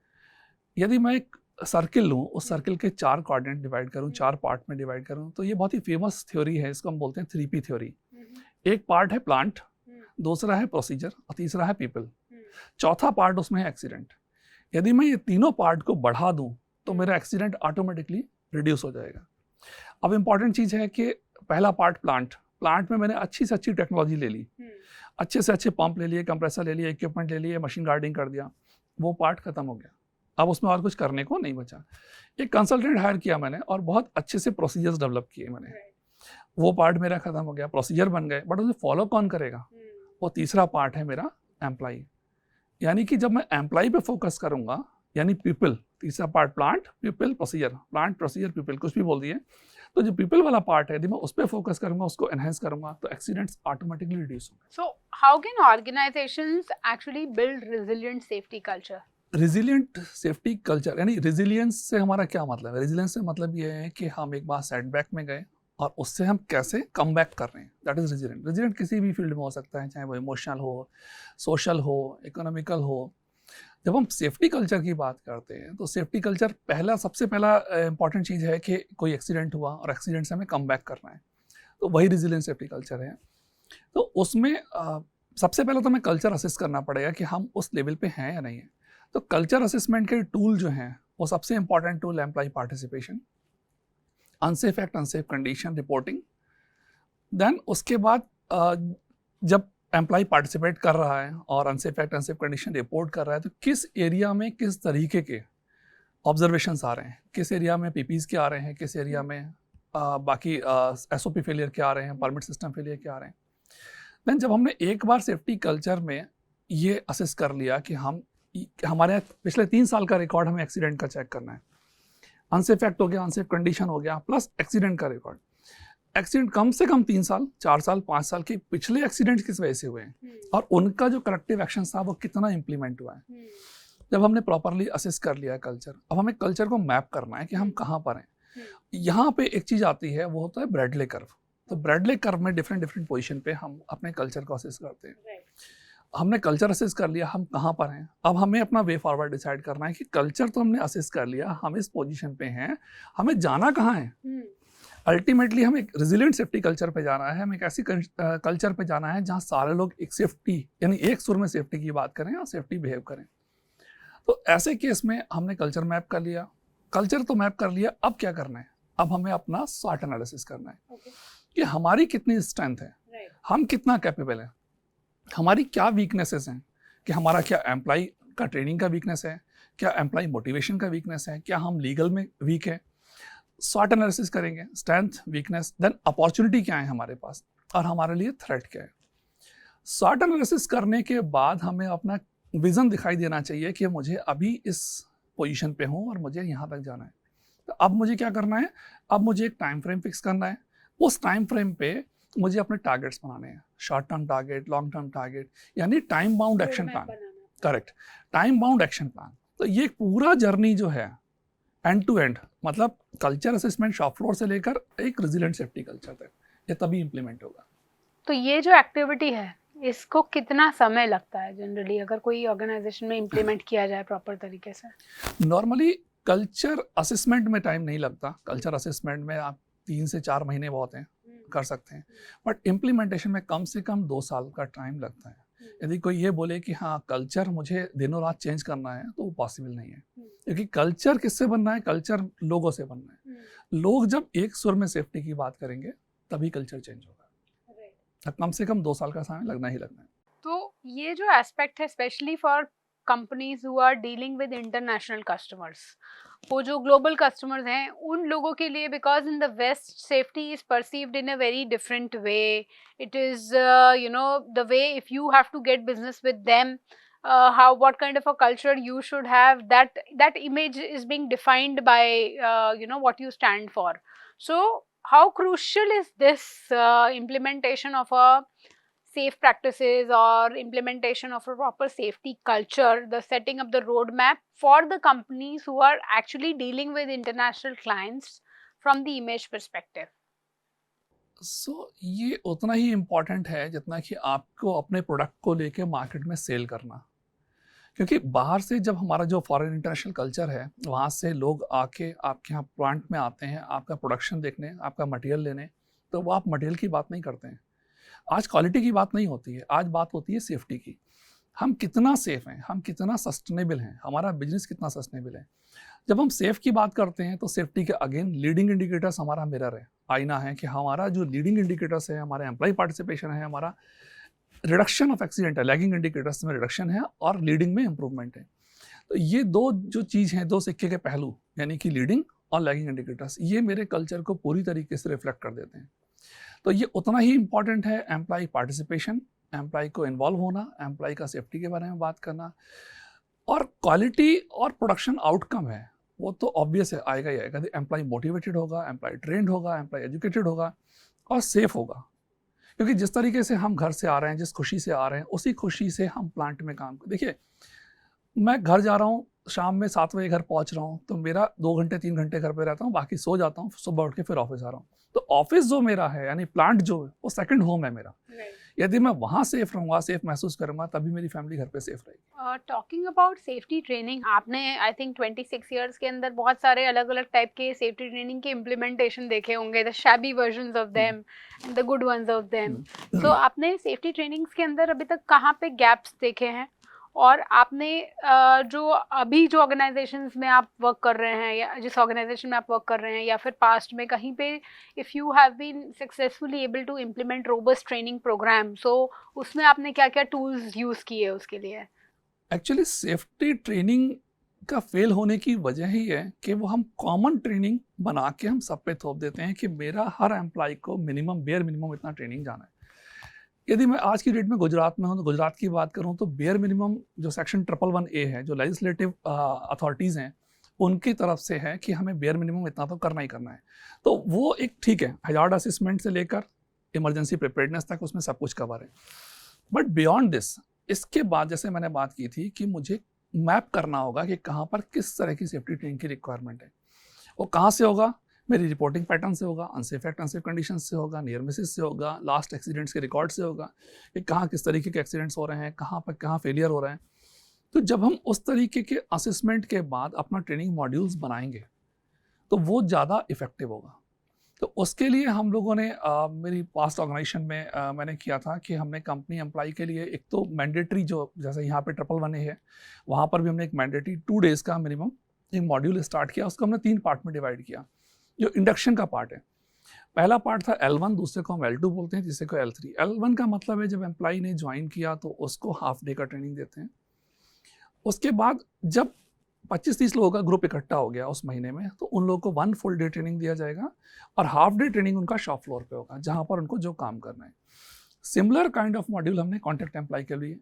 यदि मैं एक सर्किल लूँ, उस सर्किल के 4 क्वाड्रेंट डिवाइड करूँ, 4 पार्ट में डिवाइड करूँ, तो ये बहुत ही फेमस थ्योरी है, इसको हम बोलते हैं 3P थ्योरी। एक पार्ट है प्लांट, दूसरा है प्रोसीजर और तीसरा है पीपल, चौथा पार्ट उसमें है एक्सीडेंट। यदि मैं ये तीनों पार्ट को बढ़ा दूं तो मेरा एक्सीडेंट ऑटोमेटिकली रिड्यूस हो जाएगा। अब इम्पॉर्टेंट चीज़ है कि पहला पार्ट प्लांट में मैंने अच्छी से अच्छी टेक्नोलॉजी ले ली, अच्छे से अच्छे पंप ले लिए, कंप्रेसर ले लिए, इक्विपमेंट ले लिए, मशीन गार्डिंग कर दिया, वो पार्ट खत्म हो गया। अब उसमें और कुछ करने को नहीं बचा। एक कंसल्टेंट हायर किया मैंने और बहुत अच्छे से प्रोसीजर्स डेवलप किए मैंने, वो पार्ट मेरा खत्म हो गया, प्रोसीजर बन गए, बट उसे फॉलो कौन करेगा? वो तीसरा पार्ट है मेरा एम्प्लॉय। यानी कि जब मैं एम्प्लॉय पे फोकस करूंगा, यानी पीपल, तीसरा part plant, people, procedure, plant, procedure, people, कुछ भी बोल दिए, तो जो पीपल वाला पार्ट है यदि मैं उस पर फोकस करूंगा, उसको एनहेंस करूंगा, तो एक्सीडेंट्स ऑटोमेटिकली रिड्यूस होंगे। So how can organisations actually build resilient safety culture? Resilient safety culture यानी रेजिलियंस से हमारा क्या मतलब है? रेजिलियंस से मतलब ये है कि हम एक बार सेटबैक में गए और उससे हम कैसे कम बैक कर रहे हैं, दैट इज रेजिलिएंट। रेजिलिएंट किसी भी फील्ड में हो सकता है, चाहे वो इमोशनल हो, सोशल हो, इकोनॉमिकल हो। जब हम सेफ्टी कल्चर की बात करते हैं तो सेफ्टी कल्चर सबसे पहला इंपॉर्टेंट चीज़ है कि कोई एक्सीडेंट हुआ और एक्सीडेंट से हमें कम बैक करना है, तो वही रेजिलिएंट सेफ्टी कल्चर है। तो उसमें सबसे पहले तो हमें कल्चर असेस करना पड़ेगा कि हम उस लेवल पे हैं या नहीं है। तो कल्चर असेसमेंट के टूल जो हैं वो सबसे important tool employee participation, unsafe act, unsafe condition reporting. Then उसके बाद जब एम्प्लॉय पार्टिसिपेट कर रहा है और unsafe act, unsafe condition report कर रहा है, तो किस एरिया में किस तरीके के ऑब्जर्वेशंस आ रहे हैं, किस एरिया में पीपीज के आ रहे हैं, किस एरिया में बाकी एसओपी फेलियर के आ रहे हैं, परमिट सिस्टम फेलियर के आ रहे हैं। देन जब हमने एक बार सेफ्टी कल्चर में ये असेस कर लिया कि हमारे पिछले 3 साल का रिकॉर्ड हमें एक्सीडेंट का चेक करना है, अनसेफ एक्ट हो गया, अनसेफ कंडीशन हो गया, प्लस एक्सीडेंट का रिकॉर्ड। एक्सीडेंट कम से कम 3 साल, 4 साल, 5 साल के पिछले एक्सीडेंट किस वजह से हुए हैं और उनका जो करेक्टिव एक्शन था वो कितना इंप्लीमेंट हुआ है। जब हमने प्रॉपरली असेस कर लिया है कल्चर, अब हमें कल्चर को मैप करना है कि हम कहाँ पर हैं। यहाँ पे एक चीज़ आती है, वो होता है ब्रैडले कर्व। तो ब्रैडले कर्व में डिफरेंट पोजीशन पे हम अपने कल्चर को असेस करते हैं। हमने कल्चर असेस कर लिया, हम कहाँ पर हैं। अब हमें अपना वे फॉरवर्ड डिसाइड करना है कि कल्चर तो हमने असेस कर लिया, हम इस पोजीशन पे हैं, हमें जाना कहाँ है। अल्टीमेटली हमें एक रेजिलिएंट सेफ्टी कल्चर पे जाना है, हमें एक ऐसी कल्चर पे जाना है जहाँ सारे लोग एक सेफ्टी यानी एक सुर में सेफ्टी की बात करें और सेफ्टी बिहेव करें। तो ऐसे केस में हमने कल्चर मैप कर लिया, कल्चर तो मैप कर लिया, अब क्या करना है? अब हमें अपना SWOT एनालिसिस करना है कि हमारी कितनी स्ट्रेंथ है, हम कितना कैपेबल है, हमारी क्या वीकनेसेस हैं, कि हमारा क्या एम्प्लॉय का ट्रेनिंग का वीकनेस है, क्या एम्प्लॉय मोटिवेशन का वीकनेस है, क्या हम लीगल में वीक है। SWOT एनालिसिस करेंगे, स्ट्रेंथ, वीकनेस, देन अपॉर्चुनिटी क्या है हमारे पास और हमारे लिए थ्रेट क्या है। SWOT एनालिसिस करने के बाद हमें अपना विजन दिखाई देना चाहिए कि मुझे अभी इस पोजीशन पे हूँ और मुझे यहाँ तक जाना है। तो अब मुझे क्या करना है? अब मुझे एक टाइम फ्रेम फिक्स करना है, उस टाइम फ्रेम पे मुझे अपने टारगेट्स बनाने हैं, short term target, long term target, यानी time bound action plan. Correct, time bound action plan. तो ये पूरा जर्नी जो है एंड टू एंड, मतलब कल्चर असेसमेंट शॉप फ्लोर से लेकर एक रेजिलिएंट सेफ्टी कल्चर तक, ये तभी इंप्लीमेंट होगा। तो ये जो एक्टिविटी है इसको कितना समय लगता है जनरली, अगर कोई ऑर्गेनाइजेशन में इम्प्लीमेंट किया जाए प्रॉपर तरीके से? नॉर्मली कल्चर असेसमेंट में टाइम नहीं लगता। कल्चर असेसमेंट में आप 3 से 4 महीने बहुत हैं, कर सकते हैं, बट इम्प्लीमेंटेशन में कम से कम 2 साल का टाइम लगता है। यदि कोई ये बोले कि हाँ कल्चर मुझे दिनों रात चेंज करना है, तो वो पॉसिबल नहीं है, क्योंकि कल्चर किससे बनना है? कल्चर लोगों से बनना है। लोग जब एक सुर में सेफ्टी की बात करेंगे तभी कल्चर चेंज होगा। कम से कम 2 साल का समय लगना ही लगना है। तो ये जो एस्पेक्ट है specially for companies who are dealing with international customers. वो जो global customers हैं उन लोगों के लिए, because in the West safety is perceived in a very different way. It is the way if you have to get business with them, what kind of a culture you should have, that image is being defined by what you stand for. So how crucial is this implementation of a safe practices or implementation of a proper safety culture, the setting up the roadmap for the companies who are actually dealing with international clients from the image perspective? ये उतना ही इम्पोर्टेंट है जितना कि आपको अपने प्रोडक्ट को लेके मार्केट में सेल करना, क्योंकि बाहर से जब हमारा जो फॉरेन इंटरनेशनल कल्चर है वहाँ से लोग आके आपके यहाँ प्लांट में आते हैं आपका प्रोडक्शन देखने, आपका मटेरियल लेने, तो वो आप मटेरियल की बात नहीं करते हैं। आज क्वालिटी की बात नहीं होती है, आज बात होती है सेफ्टी की। हम कितना सेफ हैं, हम कितना सस्टेनेबल हैं, हमारा बिजनेस कितना सस्टेनेबल है। जब हम सेफ की बात करते हैं तो सेफ्टी के अगेन लीडिंग इंडिकेटर्स हमारा मिरर है, आईना है कि हमारा जो लीडिंग इंडिकेटर्स है, हमारा एम्प्लॉय पार्टिसिपेशन है, हमारा रिडक्शन ऑफ एक्सीडेंट है, लैगिंग इंडिकेटर्स में रिडक्शन है और लीडिंग में इंप्रूवमेंट है। तो ये दो जो चीज़ हैं, दो सिक्के के पहलू, यानी कि लीडिंग और लैगिंग इंडिकेटर्स, ये मेरे कल्चर को पूरी तरीके से रिफ्लेक्ट कर देते हैं। तो ये उतना ही इम्पॉर्टेंट है एम्प्लॉय पार्टिसिपेशन, एम्प्लॉय को इन्वॉल्व होना, एम्प्लॉय का सेफ्टी के बारे में बात करना, और क्वालिटी और प्रोडक्शन आउटकम है वो तो ऑब्वियस है, आएगा ही आएगा। एम्प्लॉय मोटिवेटेड होगा, एम्प्लॉय ट्रेंड होगा, एम्प्लॉय एजुकेटेड होगा और सेफ होगा। क्योंकि जिस तरीके से हम घर से आ रहे हैं, जिस खुशी से आ रहे हैं, उसी खुशी से हम प्लांट में काम कर। देखिए, मैं घर जा रहा हूँ, शाम में 7 बजे घर पहुँच रहा हूँ, तो मेरा 2 घंटे 3 घंटे घर पे रहता हूँ, बाकी सो जाता हूँ, सुबह उठ के फिर ऑफिस आ रहा हूँ। तो ऑफिस जो मेरा है, यानी प्लांट जो है, वो सेकंड होम है मेरा। यदि मैं वहाँ सेफ रहूँगा, सेफ महसूस करूँगा, तभी मेरी फैमिली घर पे सेफ रहेगी। टॉकिंग अबाउट सेफ्टी ट्रेनिंग, आपने आई थिंक 26 ईयर्स के अंदर बहुत सारे अलग अलग टाइप के सेफ्टी ट्रेनिंग के इम्प्लीमेंटेशन देखे होंगे, the shabby versions of them and the good ones of them. So आपने सेफ्टी ट्रेनिंग्स के अंदर अभी तक कहाँ पे गैप्स देखे हैं, और आपने जो अभी जो ऑर्गेनाइजेशंस में आप वर्क कर रहे हैं, या जिस ऑर्गेनाइजेशन में आप वर्क कर रहे हैं, या फिर पास्ट में कहीं पे if you have been successfully able to implement robust training program, so उसमें आपने क्या क्या टूल्स यूज़ किए उसके लिए? एक्चुअली सेफ्टी ट्रेनिंग का फेल होने की वजह ही है कि वो हम कॉमन ट्रेनिंग बना के हम सब पे थोप देते हैं कि मेरा हर एम्प्लॉय को मिनिमम बेयर मिनिमम इतना ट्रेनिंग जाना है। यदि मैं आज की डेट में गुजरात में हूँ, तो गुजरात की बात करूँ तो बेयर मिनिमम जो सेक्शन 111A है, जो लेजिस्लेटिव अथॉरिटीज़ हैं, उनकी तरफ से है कि हमें बेयर मिनिमम इतना तो करना ही करना है। तो वो एक ठीक है, हजार्ड असेसमेंट से लेकर इमरजेंसी प्रिपेयर्डनेस तक उसमें सब कुछ कवर है। बट बियॉन्ड दिस, इसके बाद जैसे मैंने बात की थी कि मुझे मैप करना होगा कि कहाँ पर किस तरह की सेफ्टी ट्रेनिंग की रिक्वायरमेंट है। वो कहाँ से होगा? मेरी रिपोर्टिंग पैटर्न से होगा, अनसेफ एक्ट अनसेफ कंडीशन से होगा, नियर मिसेस से होगा, लास्ट एक्सीडेंट्स के रिकॉर्ड से होगा कि कहाँ किस तरीके के एक्सीडेंट्स हो रहे हैं, कहाँ पर कहाँ फेलियर हो रहे हैं। तो जब हम उस तरीके के असेसमेंट के बाद अपना ट्रेनिंग मॉड्यूल्स बनाएंगे तो वो ज़्यादा इफेक्टिव होगा। तो उसके लिए हम लोगों ने मेरी पास्ट ऑर्गेनाइजेशन में मैंने किया था कि हमने कंपनी एम्प्लॉय के लिए एक तो मैंडेटरी, जो जैसे यहाँ पे 111A है, वहाँ पर भी हमने एक मैंडेटरी 2 डेज़ का मिनिमम एक मॉड्यूल स्टार्ट किया। उसको हमने 3 पार्ट में डिवाइड किया। जो इंडक्शन का पार्ट है, पहला पार्ट था L1, दूसरे को हम L2 बोलते हैं, तीसरे को L3। L1 का मतलब है जब एम्प्लॉय ने ज्वाइन किया तो उसको हाफ डे का ट्रेनिंग देते हैं। उसके बाद जब 25-30 लोगों का ग्रुप इकट्ठा हो गया उस महीने में, तो उन लोगों को 1 फुल डे ट्रेनिंग दिया जाएगा और हाफ डे ट्रेनिंग उनका शॉप फ्लोर पे होगा, जहाँ पर उनको जो काम करना है। सिमिलर काइंड ऑफ मॉड्यूल हमने कॉन्ट्रैक्ट एम्प्लॉय के लिए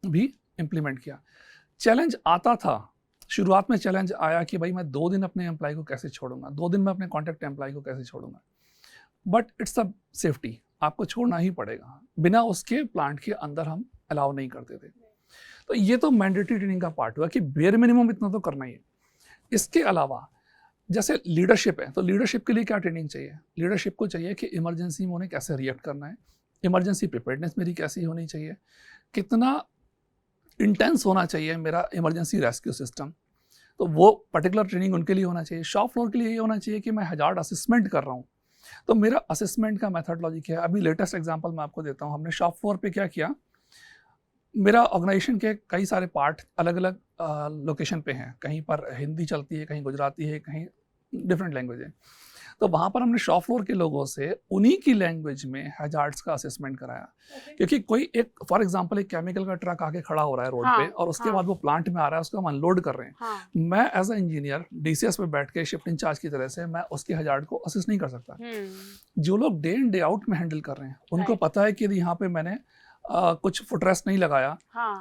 भी इम्प्लीमेंट किया। चैलेंज आता था, शुरुआत में चैलेंज आया कि भाई मैं 2 दिन अपने एम्प्लॉय को कैसे छोड़ूंगा, 2 दिन में अपने कॉन्ट्रैक्ट एम्प्लॉय को कैसे छोड़ूंगा। बट इट्स अ सेफ्टी, आपको छोड़ना ही पड़ेगा, बिना उसके प्लांट के अंदर हम अलाउ नहीं करते थे। तो ये तो मैंडेटरी ट्रेनिंग का पार्ट हुआ कि बेयर मिनिमम इतना तो करना ही है। इसके अलावा जैसे लीडरशिप है, तो लीडरशिप के लिए क्या ट्रेनिंग चाहिए? लीडरशिप को चाहिए कि इमरजेंसी में उन्हें कैसे रिएक्ट करना है, इमरजेंसी प्रिपेयर्डनेस मेरी कैसी होनी चाहिए, कितना इंटेंस होना चाहिए मेरा इमरजेंसी रेस्क्यू सिस्टम, तो वो पर्टिकुलर ट्रेनिंग उनके लिए होना चाहिए। शॉप फ्लोर के लिए ये होना चाहिए कि मैं हजार्ड असेसमेंट कर रहा हूँ, तो मेरा असेसमेंट का मेथडोलॉजी क्या है। अभी लेटेस्ट एग्जांपल मैं आपको देता हूँ। हमने शॉप फ्लोर पे क्या किया, मेरा ऑर्गेनाइजेशन के कई सारे पार्ट अलग अलग लोकेशन पे हैं, कहीं पर हिंदी चलती है, कहीं गुजराती है, कहीं डिफरेंट लैंग्वेज है। तो वहाँ पर हमने शॉप फ्लोर के लोगों से उन्हीं की लैंग्वेज में हैजार्ड्स का असेसमेंट कराया। क्योंकि कोई एक फॉर एग्जांपल एक केमिकल का ट्रक आके खड़ा हो रहा है रोड पे और उसके बाद वो प्लांट में आ रहा है, उसको हम अनलोड कर रहे हैं, मैं एज अ इंजीनियर डीसीएस पे बैठ के शिफ्ट इंचार्ज की तरह से मैं उसके हैजार्ड को असेस नहीं कर सकता। जो लोग डे इन डे आउट में हैंडल कर रहे हैं उनको पता है कि यदि यहाँ पे मैंने कुछ फुटरेस्ट नहीं लगाया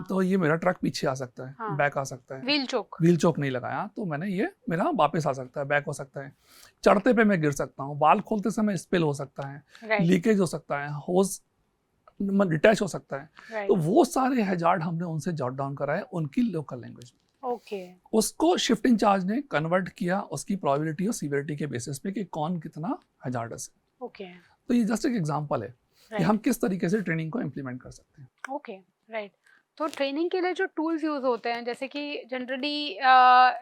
तो ये मेरा ट्रक पीछे आ सकता है, बैक आ सकता है, व्हील चोक नहीं लगाया तो मैंने ये मेरा वापस आ सकता है, बैक हो सकता है, चढ़ते पे मैं गिर सकता हूँ, बाल खोलते समय स्पिल हो सकता है, लीकेज हो सकता है, होज डिटैच हो सकता है। तो वो सारे हैजार्ड हमने उनसे जॉट डाउन कराए उनकी लोकल लैंग्वेज में। उसको शिफ्ट इंचार्ज ने कन्वर्ट किया उसकी प्रोबेबिलिटी और सीवियरिटी के बेसिस पे कि कौन कितना हैजार्डस है। तो ये जस्ट एक एग्जांपल है कि हम किस तरीके से ट्रेनिंग को इम्प्लीमेंट कर सकते हैं। राइट। तो ट्रेनिंग के लिए जो टूल्स यूज होते हैं, जैसे कि जनरली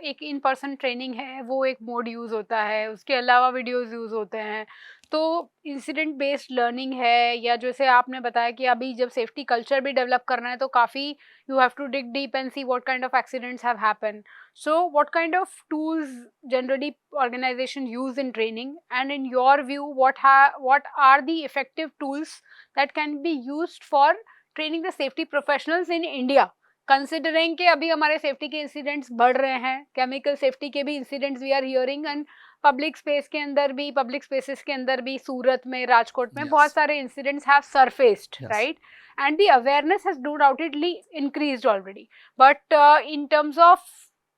एक इन पर्सन ट्रेनिंग है वो एक मोड यूज होता है, उसके अलावा वीडियोस यूज होते हैं, तो इंसिडेंट बेस्ड लर्निंग है, या जैसे आपने बताया कि अभी जब सेफ्टी कल्चर भी डेवलप करना है तो काफ़ी you have to dig deep and see what kind of accidents have happen. So what kind of tools generally organization use in training, and in your view what are the effective tools that can be used for training the safety professionals in India, considering कि अभी हमारे सेफ्टी के इंसिडेंट्स बढ़ रहे हैं, केमिकल सेफ्टी के भी incidents we are hearing, and public space के अंदर भी, पब्लिक स्पेसेस के अंदर भी, सूरत में, राजकोट में बहुत सारे incidents have surfaced, right, and the awareness has no doubtedly increased already, but in terms of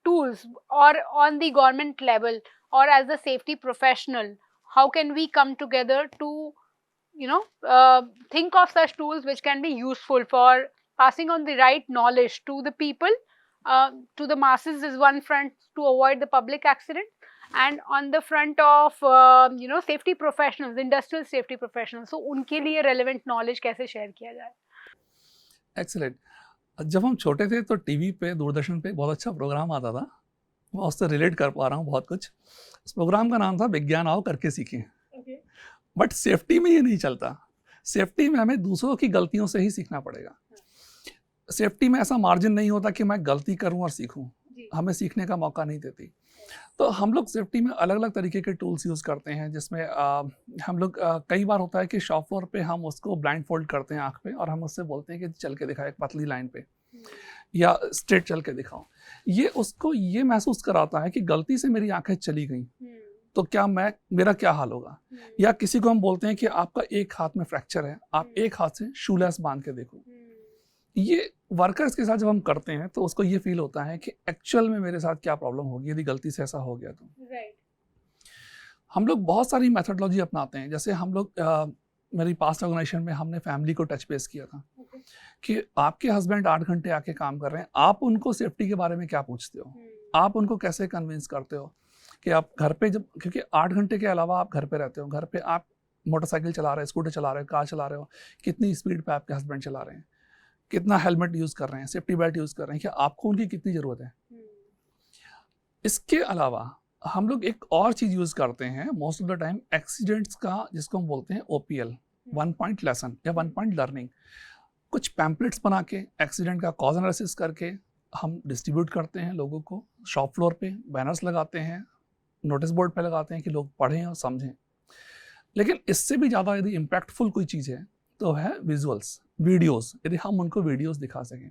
tools or on the government level or as a safety professional, how can we come together to think of such tools which can be useful for passing on the right knowledge to the people, to the masses is one front to avoid the public accident, and on the front of safety professionals, industrial safety professionals, so उनके लिए relevant knowledge कैसे share किया जाए? Excellent. जब हम छोटे थे तो टीवी पे, दूरदर्शन पे बहुत अच्छा प्रोग्राम आता था, मैं उससे रिलेट कर पा रहा हूँ बहुत कुछ। उस प्रोग्राम का नाम था विज्ञान आओ करके सीखें। बट सेफ्टी में ये नहीं चलता। सेफ्टी में हमें दूसरों की गलतियों से ही सीखना पड़ेगा। सेफ्टी में ऐसा मार्जिन नहीं होता कि मैं गलती करूं और सीखूं, हमें सीखने का मौका नहीं देती। तो हम लोग सेफ्टी में अलग अलग तरीके के टूल्स यूज़ करते हैं, जिसमें हम लोग कई बार होता है कि शॉप फ्लोर पे हम उसको ब्लाइंड फोल्ड करते हैं आँख पे और हम उससे बोलते हैं कि चल के दिखाओ एक पतली लाइन पे या स्ट्रेट चल के दिखाओ। ये उसको ये महसूस कराता है कि गलती से मेरी आंखें चली गई तो क्या मेरा क्या हाल होगा। या किसी को हम बोलते हैं कि आपका एक हाथ में फ्रैक्चर है, आप एक हाथ से शूलेस बांध के देखो। ये वर्कर्स के साथ जब हम करते हैं तो उसको ये फील होता है कि एक्चुअल में मेरे साथ क्या प्रॉब्लम होगी यदि गलती से ऐसा हो गया तो। हम लोग बहुत सारी मेथडोलॉजी अपनाते हैं। जैसे हम लोग मेरी पास्ट ऑर्गेनाइजेशन में हमने फैमिली को टच बेस किया था कि आपके हस्बैंड 8 घंटे आके काम कर रहे हैं, आप उनको सेफ्टी के बारे में क्या पूछते हो, आप उनको कैसे कन्विंस करते हो कि आप घर पे जब, क्योंकि 8 घंटे के अलावा आप घर पे रहते हो, घर पे आप मोटरसाइकिल चला रहे हो, स्कूटर चला रहे हो, कार चला रहे हो, कितनी स्पीड पे आपके हस्बैंड चला रहे हैं, कितना हेलमेट यूज़ कर रहे हैं, सेफ्टी बेल्ट यूज़ कर रहे हैं, कि आपको उनकी कितनी ज़रूरत है। इसके अलावा हम लोग एक और चीज़ यूज़ करते हैं most of the time, accidents का, जिसको हम बोलते हैं OPL, 1 पॉइंट लेसन या 1 पॉइंट लर्निंग। कुछ पैम्पलेट्स बना के एक्सीडेंट का कॉज एनालिसिस करके हम डिस्ट्रीब्यूट करते हैं लोगों को। शॉप फ्लोर पे बैनर्स लगाते हैं, नोटिस बोर्ड पे लगाते हैं कि लोग पढ़ें और समझें। लेकिन इससे भी ज़्यादा यदि इम्पैक्टफुल कोई चीज़ है तो है विजुअल्स, वीडियोस। यदि हम उनको वीडियोस दिखा सकें।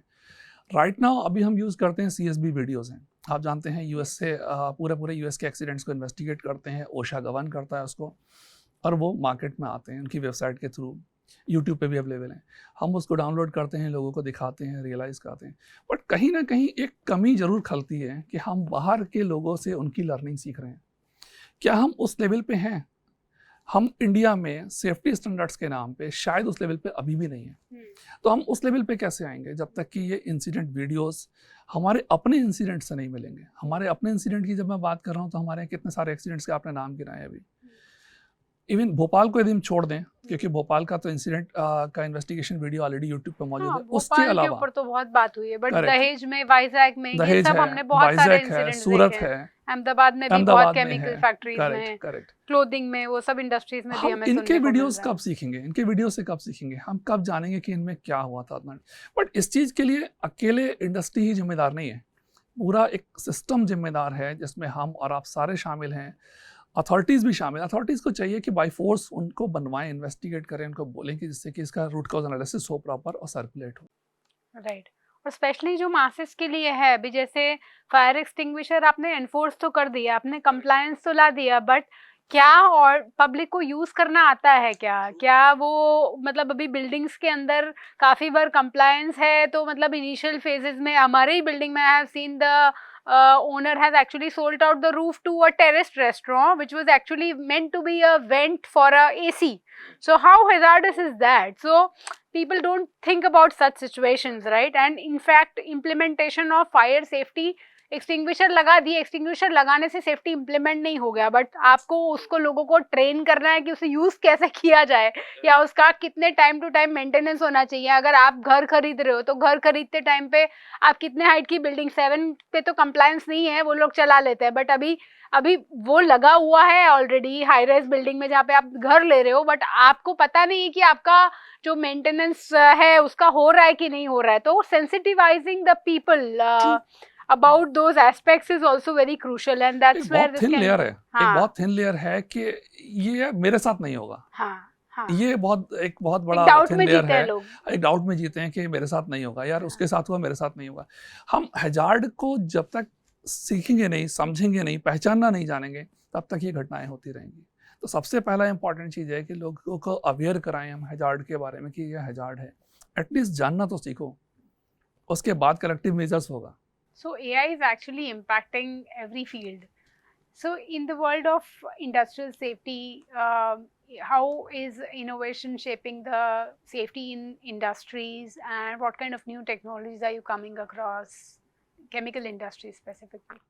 राइट नाउ अभी हम यूज़ करते हैं CSB वीडियोस हैं। आप जानते हैं US से पूरे US के एक्सीडेंट्स को इन्वेस्टिगेट करते हैं, ओशा गवर्न करता है उसको, और वो मार्केट में आते हैं उनकी वेबसाइट के थ्रू, यूट्यूब पे भी अवेलेबल हैं। हम उसको डाउनलोड करते हैं, लोगों को दिखाते हैं, रियलाइज़ करते हैं। बट कहीं ना कहीं एक कमी ज़रूर खलती है कि हम बाहर के लोगों से उनकी लर्निंग सीख रहे हैं। क्या हम उस लेवल पे हैं? हम इंडिया में सेफ्टी स्टैंडर्ड्स के नाम पे शायद उस लेवल पे अभी भी नहीं है। तो हम उस लेवल पे कैसे आएंगे जब तक कि ये इंसिडेंट वीडियोस हमारे अपने इंसिडेंट से नहीं मिलेंगे। हमारे अपने इंसिडेंट की जब मैं बात कर रहा हूँ तो हमारे यहाँ कितने सारे एक्सीडेंट्स के आपने नाम गिनाए अभी। इवन भोपाल को यदि हम छोड़ दें, क्योंकि भोपाल का तो इंसिडेंट का इन्वेस्टिगेशन वीडियो ऑलरेडी यूट्यूब पे मौजूद है, उसके अलावा के ऊपर तो बहुत बात हुई है, बट दहेज में, वाइजैक में, ये सब हमने बहुत सारे इंसिडेंट्स सूरत है, अहमदाबाद में भी बहुत केमिकल फैक्ट्रीज में, क्लोथिंग में, वो सब इंडस्ट्रीज में भी हमें इनके वीडियोस कब सीखेंगे? इनके वीडियो से कब सीखेंगे? हम कब जानेंगे कि इनमें क्या हुआ था? बट इस चीज़ के लिए अकेले इंडस्ट्री ही जिम्मेदार नहीं है, पूरा एक सिस्टम जिम्मेदार है जिसमें हम और आप सारे शामिल हैं। अथॉरिटीज़ भी शामिल, अथॉरिटीज़ को चाहिए कि बाय फोर्स उनको बनवाएं, इन्वेस्टिगेट करें, उनको बोलें कि जिससे कि इसका रूट कॉज एनालिसिस हो प्रॉपर और सर्कुलेट हो। राइट। और स्पेशली जो मासेस के लिए है, अभी जैसे फायर एक्सटिंग्विशर आपने एनफोर्स तो कर दिया, आपने कंप्लायंस तो ला दिया, बट क्या और पब्लिक को यूज करना आता है क्या वो, मतलब अभी बिल्डिंग्स के अंदर काफी बार कंप्लायंस है तो मतलब इनिशियल फेजेस में हमारे ही बिल्डिंग में I have seen the owner has actually sold out the roof to a terraced restaurant which was actually meant to be a vent for a AC. So how hazardous is that? So people don't think about such situations, right? And in fact implementation of fire safety, extinguisher लगा दिए, एक्सटिंग्विशर लगाने से सेफ्टी इंप्लीमेंट नहीं हो गया, बट आपको उसको लोगों को ट्रेन करना है कि उसे यूज कैसे किया जाए या उसका कितने टाइम टू टाइम मेंटेनेंस होना चाहिए। अगर आप घर खरीद रहे हो तो घर खरीदते टाइम पे आप कितने हाइट की बिल्डिंग, 7 पे तो कंप्लायंस नहीं है, वो लोग चला लेते हैं, बट अभी वो लगा हुआ है ऑलरेडी हाई राइज बिल्डिंग में जहाँ पे आप घर ले रहे हो, बट आपको पता नहीं है कि आपका जो मेंटेनेंस है उसका हो रहा है कि नहीं हो रहा है। तो sensitizing the people about those aspects is also very crucial, and that's where this can layer है, एक बहुत थिन लेयर है कि ये मेरे साथ नहीं होगा। हाँ, ये एक बहुत बड़ा डाउट थिन में लेयर जीते है, हैं लोग, एक डाउट में जीते हैं कि मेरे साथ नहीं होगा यार, उसके साथ हुआ मेरे साथ नहीं होगा। हम हैजार्ड को जब तक सीखेंगे नहीं, समझेंगे नहीं, पहचानना नहीं जानेंगे, तब तक ये घटनाएं होती रहेंगी। तो सबसे पहला इंपॉर्टेंट चीज़ है कि लोगों को अवेयर कराएं हम हैजार्ड के बारे में कि ये हैजार्ड है, एटलीस्ट जानना तो सीखो, उसके बाद कलेक्टिव मेजर्स होगा। So AI is actually impacting every field. So in the world of industrial safety, how is innovation shaping the safety in industries, and what kind of new technologies are you coming across, chemical industry specifically?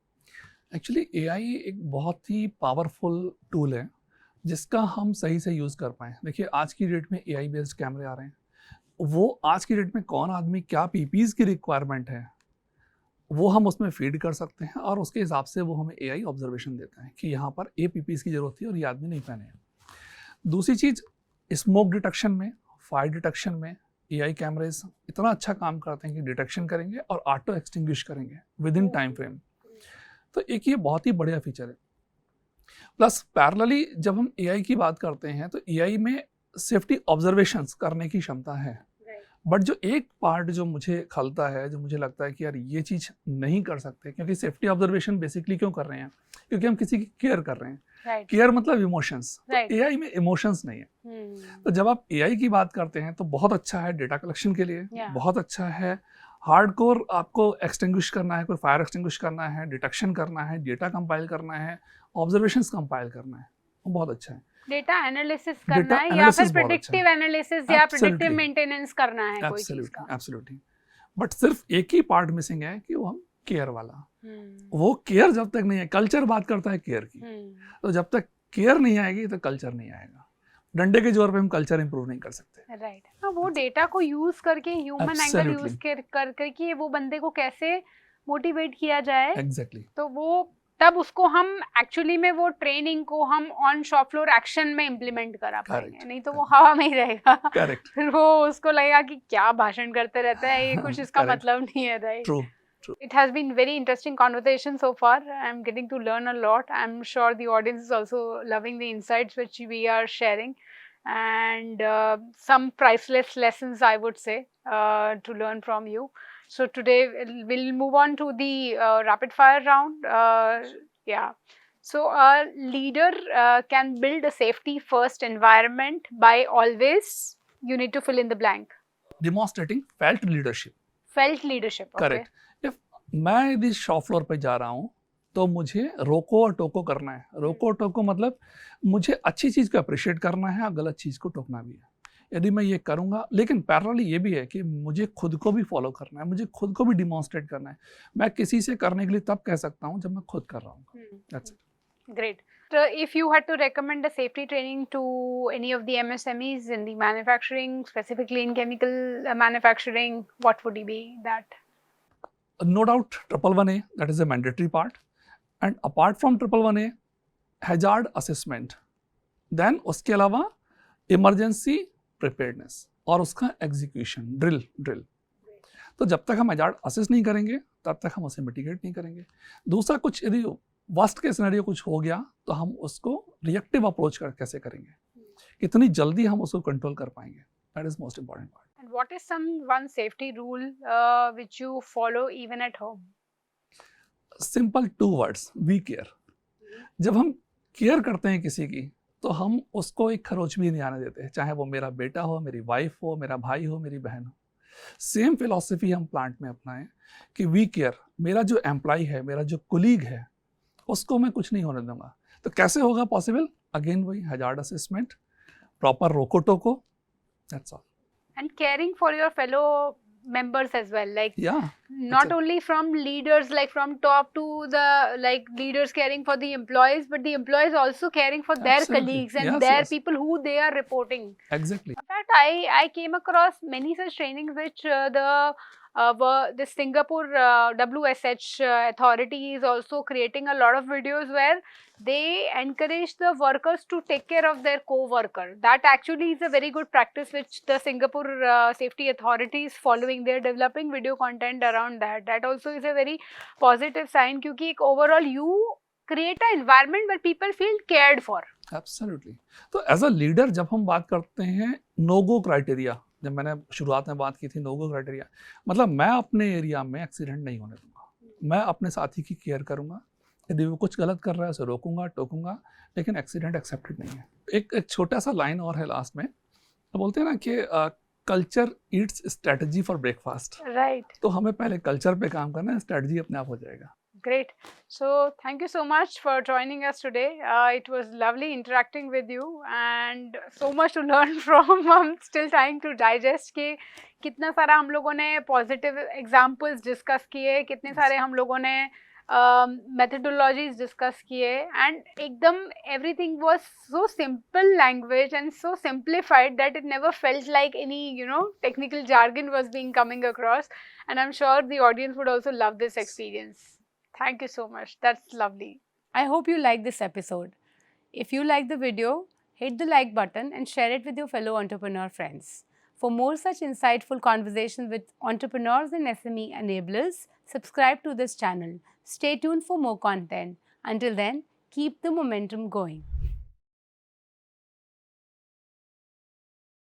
Actually AI एक बहुत ही पावरफुल टूल है जिसका हम सही से यूज़ कर पाएँ। देखिए आज की डेट में AI बेस्ड कैमरे आ रहे हैं, वो आज की डेट में कौन आदमी क्या PPs की रिक्वायरमेंट है वो हम उसमें फीड कर सकते हैं और उसके हिसाब से वो हमें AI ऑब्जर्वेशन देता है कि यहाँ पर ये PPs की ज़रूरत थी और ये आदमी नहीं पहने। दूसरी चीज़, स्मोक डिटेक्शन में, फायर डिटेक्शन में AI कैमरेज इतना अच्छा काम करते हैं कि डिटेक्शन करेंगे और ऑटो एक्सटिंग्विश करेंगे विद इन टाइम फ्रेम। तो एक ये बहुत ही बढ़िया फीचर है। प्लस पैरेलली जब हम AI की बात करते हैं तो AI में सेफ्टी ऑब्जर्वेशंस करने की क्षमता है, बट जो एक पार्ट जो मुझे खलता है, जो मुझे लगता है कि यार ये चीज़ नहीं कर सकते, क्योंकि सेफ्टी ऑब्जर्वेशन बेसिकली क्यों कर रहे हैं, क्योंकि हम किसी की केयर कर रहे हैं। केयर मतलब इमोशंस, तो AI में इमोशंस नहीं है। तो जब आप AI की बात करते हैं तो बहुत अच्छा है डेटा कलेक्शन के लिए, बहुत अच्छा है हार्डकोर, आपको एक्सटिंग्विश करना है, कोई फायर एक्सटिंग्विश करना है, डिटेक्शन करना है, डेटा कंपाइल करना है, ऑब्जर्वेशंस कंपाइल करना है, वो बहुत अच्छा है। डेटा एनालिसिस करना है या फिर प्रेडिक्टिव एनालिसिस या प्रेडिक्टिव मेंटेनेंस करना है कोई चीज का। एब्सोल्युटली। बट सिर्फ एक ही पार्ट मिसिंग है कि वो हम केयर वाला, वो केयर जब तक नहीं है, कल्चर बात करता है केयर की, तो जब तक केयर नहीं आएगी तो कल्चर नहीं आएगा। डंडे के जोर पे हम कल्चर इंप्रूव नहीं कर सकते। राइट, वो डेटा को यूज करके, ह्यूमन एंगल यूज करके वो बंदे को कैसे मोटिवेट किया जाए, एग्जैक्टली तो वो तब उसको हम एक्चुअली में वो ट्रेनिंग को हम ऑन शॉप फ्लोर एक्शन में इम्प्लीमेंट करा पाएंगे, नहीं तो वो हवा में ही रहेगा। फिर वो उसको लगेगा कि क्या भाषण करते रहता है ये, कुछ इसका मतलब नहीं है। Right, it has been very interesting conversation so far. I'm getting to learn a lot. I'm sure the audience is also loving the insights which we are sharing, and some priceless lessons I would say to learn from you. So today we'll move on to the rapid fire round. So a leader can build a safety first environment by always, you need to fill in the blank. Demonstrating felt leadership. Felt leadership, okay. Correct. If मैं यदि शॉप फ्लोर पे जा रहा हूँ तो मुझे रोको और टोको करना है। रोको और टोको मतलब मुझे अच्छी चीज़ को अप्रिशिएट करना है और गलत चीज़ को टोकना भी है। यदि मैं ये करूँगा, लेकिन पैरेलली ये भी है कि मुझे खुद को भी फॉलो करना है, मुझे खुद को भी डिमॉन्स्ट्रेट करना है। मैं किसी से करने के लिए तब कह सकता हूँ जब मैं खुद कर रहा हूँ। That's it. Great. So if you had to recommend a safety training to any of the MSMEs in the manufacturing, specifically in chemical manufacturing, what would be that? No doubt, 111A, that is a mandatory part. And apart from 111A, hazard assessment. Then उसके अलावा emergency preparedness और उसका execution, drill. तो जब तक हम hazard assess नहीं करेंगे तब तक हम उसे mitigate नहीं करेंगे। दूसरा कुछ यदि वर्स्ट केस सिनेरियो कुछ हो गया तो हम उसको रिएक्टिव अप्रोच कैसे करेंगे, कितनी जल्दी हम उसको कंट्रोल कर पाएंगे, that is most important part. And what is some one safety rule which you follow even at home? Simple 2 words, we care. जब हम केयर करते हैं किसी की तो हम उसको एक खरोच भी नहीं आने देते, चाहे वो मेरा बेटा हो, मेरी वाइफ हो, मेरा भाई हो, मेरी बहन हो. सेम फिलॉसफी हम प्लांट में अपनाएं कि वी केयर. मेरा जो एम्प्लॉय है, मेरा जो कुलीग है, उसको मैं कुछ नहीं होने दूंगा. तो कैसे होगा पॉसिबल? अगेन वही हैजार्ड असेसमेंट, प्रॉपर रोको टोको, that's all. And caring for your fellow members as well, like या not only from leaders, like from top to the like leaders caring for the employees, but the employees also caring for their Absolutely. colleagues and Yes, their yes. people who they are reporting. Exactly. In fact, I came across many such trainings which the Singapore WSH authority is also creating a lot of videos where they encourage the workers to take care of their co-worker. That actually is a very good practice which the Singapore safety authority is following. They are developing video content around that. That also is a very positive sign क्योंकि overall you create an environment where people feel cared for. Absolutely. तो एज अ लीडर जब हम बात करते हैं नो गो क्राइटेरिया, जब मैंने शुरुआत में बात की थी नो गो क्राइटेरिया, मतलब मैं अपने एरिया में एक्सीडेंट नहीं होने दूंगा. मैं अपने साथी की केयर करूंगा, यदि वो कुछ गलत कर रहा है उसे रोकूंगा टोकूंगा, लेकिन एक्सीडेंट एक्सेप्टेड नहीं है. एक छोटा सा लाइन और है लास्ट में, तो बोलते हैं ना कि culture Yeats strategy for breakfast. Right. तो हमें पहले कल्चर पे काम करना है, स्ट्रेटजी अपने आप हो जाएगा. Great. So thank you so much for joining us today. It was lovely interacting with you and so much to learn from. I'm still trying to digest कि कितना सारा हम लोगों ने positive examples discuss किए, कितने सारे हम लोगों ने methodologies discuss किए, and एकदम everything was so simple language and so simplified that it never felt like any technical jargon was being coming across, and I'm sure the audience would also love this experience. Thank you so much. That's lovely. I hope you liked this episode. If you liked the video, hit the like button and share it with your fellow entrepreneur friends. For more such insightful conversations with entrepreneurs and SME enablers, subscribe to this channel. Stay tuned for more content. Until then, keep the momentum going.